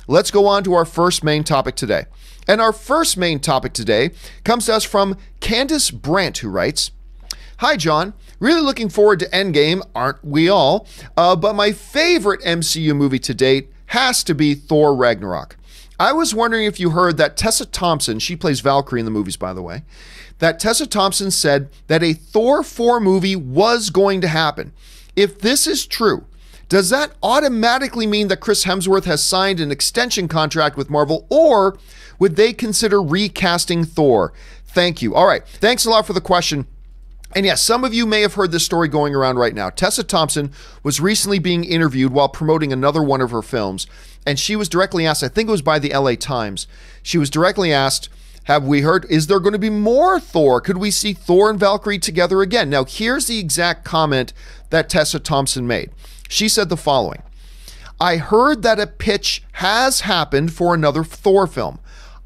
let's go on to our first main topic today. And our first main topic today comes to us from Candace Brant, who writes, "Hi, John. Really looking forward to Endgame, aren't we all? But my favorite MCU movie to date has to be Thor Ragnarok. I was wondering if you heard that Tessa Thompson, she plays Valkyrie in the movies, by the way, that Tessa Thompson said that a Thor 4 movie was going to happen. If this is true, does that automatically mean that Chris Hemsworth has signed an extension contract with Marvel, or would they consider recasting Thor? Thank you." All right, thanks a lot for the question. And yes, some of you may have heard this story going around right now. Tessa Thompson was recently being interviewed while promoting another one of her films, and she was directly asked, I think it was by the LA Times, she was directly asked, "Have we heard, is there going to be more Thor? Could we see Thor and Valkyrie together again?" Now, here's the exact comment that Tessa Thompson made. She said the following: "I heard that a pitch has happened for another Thor film.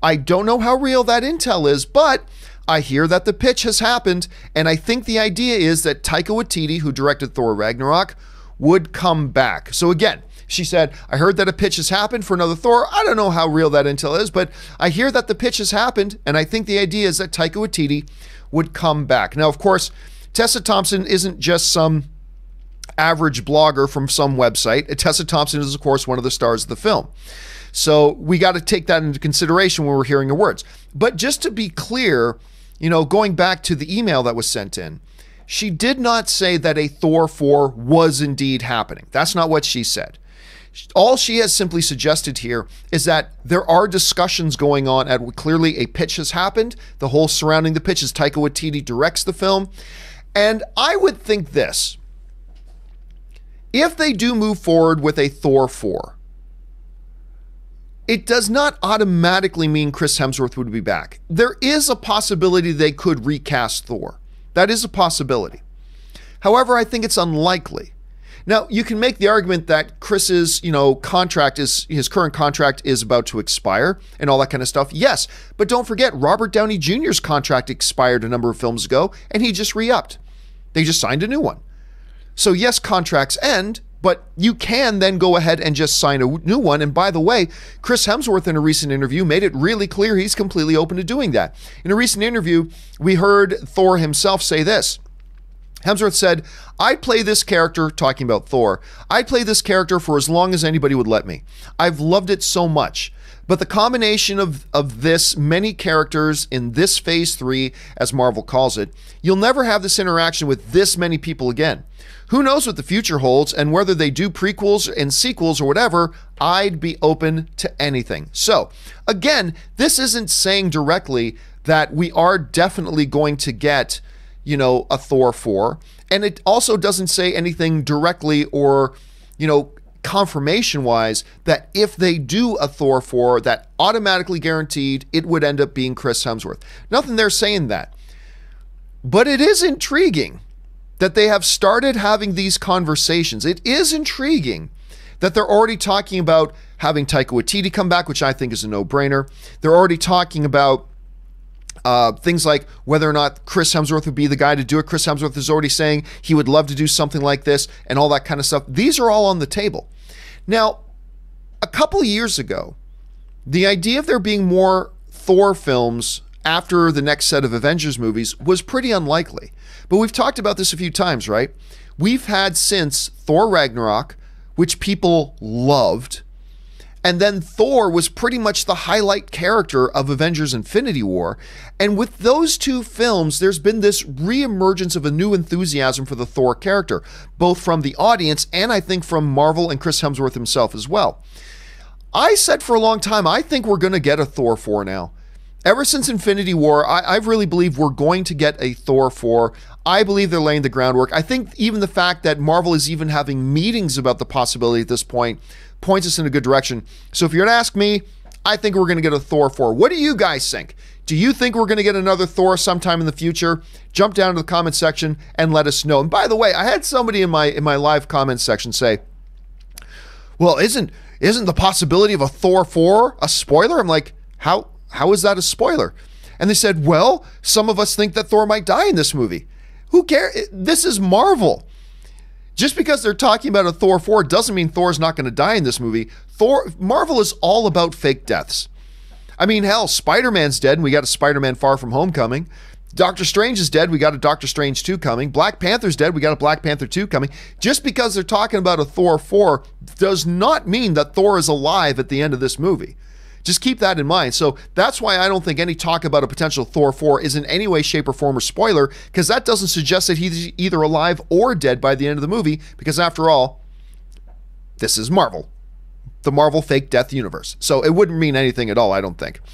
I don't know how real that intel is, but I hear that the pitch has happened, and I think the idea is that Taika Waititi, who directed Thor Ragnarok, would come back." So again, she said, "I heard that a pitch has happened for another Thor. I don't know how real that intel is, but I hear that the pitch has happened, and I think the idea is that Taika Waititi would come back." Now, of course, Tessa Thompson isn't just some average blogger from some website. Tessa Thompson is, of course, one of the stars of the film. So we got to take that into consideration when we're hearing her words. But just to be clear, you know, going back to the email that was sent in, she did not say that a Thor 4 was indeed happening. That's not what she said. All she has simply suggested here is that there are discussions going on at clearly a pitch has happened. The whole surrounding the pitch is Taika Waititi directs the film. And I would think this: if they do move forward with a Thor 4, it does not automatically mean Chris Hemsworth would be back. There is a possibility they could recast Thor. That is a possibility. However, I think it's unlikely. Now, you can make the argument that Chris's, his current contract is about to expire and all that kind of stuff. Yes, but don't forget, Robert Downey Jr.'s contract expired a number of films ago, and he just re-upped. They just signed a new one. So yes, contracts end, but you can then go ahead and just sign a new one. And by the way, Chris Hemsworth in a recent interview made it really clear he's completely open to doing that. In a recent interview, we heard Thor himself say this. Hemsworth said, "I'd play this character," talking about Thor, "I'd play this character for as long as anybody would let me. I've loved it so much. But the combination of this many characters in this phase 3, as Marvel calls it, you'll never have this interaction with this many people again. Who knows what the future holds, and whether they do prequels and sequels or whatever, I'd be open to anything." So again, this isn't saying directly that we are definitely going to get, a Thor 4. And it also doesn't say anything directly or, confirmation-wise that if they do a Thor 4, that automatically guaranteed it would end up being Chris Hemsworth. Nothing there saying that. But it is intriguing that they have started having these conversations. It is intriguing that they're already talking about having Taika Waititi come back, which I think is a no-brainer. They're already talking about things like whether or not Chris Hemsworth would be the guy to do it. Chris Hemsworth is already saying he would love to do something like this and all that kind of stuff. These are all on the table. Now, a couple of years ago, the idea of there being more Thor films after the next set of Avengers movies was pretty unlikely. But we've talked about this a few times, right? We've had since Thor Ragnarok, which people loved, and then Thor was pretty much the highlight character of Avengers Infinity War. And with those two films, there's been this reemergence of a new enthusiasm for the Thor character, both from the audience and I think from Marvel and Chris Hemsworth himself as well. I said for a long time, I think we're going to get a Thor 4 now. Ever since Infinity War, I really believe we're going to get a Thor 4. I believe they're laying the groundwork. I think even the fact that Marvel is even having meetings about the possibility at this point points us in a good direction. So if you're going to ask me, I think we're going to get a Thor 4. What do you guys think? Do you think we're going to get another Thor sometime in the future? Jump down to the comment section and let us know. And by the way, I had somebody in my live comment section say, "Well, isn't the possibility of a Thor 4 a spoiler?" I'm like, how is that a spoiler? And they said, "Well, some of us think that Thor might die in this movie." Who cares? This is Marvel. Just because they're talking about a Thor 4 doesn't mean Thor's not going to die in this movie. Marvel is all about fake deaths. I mean, hell, Spider-Man's dead, and we got a Spider-Man Far From Home coming. Doctor Strange is dead, we got a Doctor Strange 2 coming. Black Panther's dead, we got a Black Panther 2 coming. Just because they're talking about a Thor 4 does not mean that Thor is alive at the end of this movie. Just keep that in mind. So that's why I don't think any talk about a potential Thor 4 is in any way, shape, or form a spoiler, because that doesn't suggest that he's either alive or dead by the end of the movie, because after all, this is Marvel. The Marvel fake death universe. So it wouldn't mean anything at all, I don't think.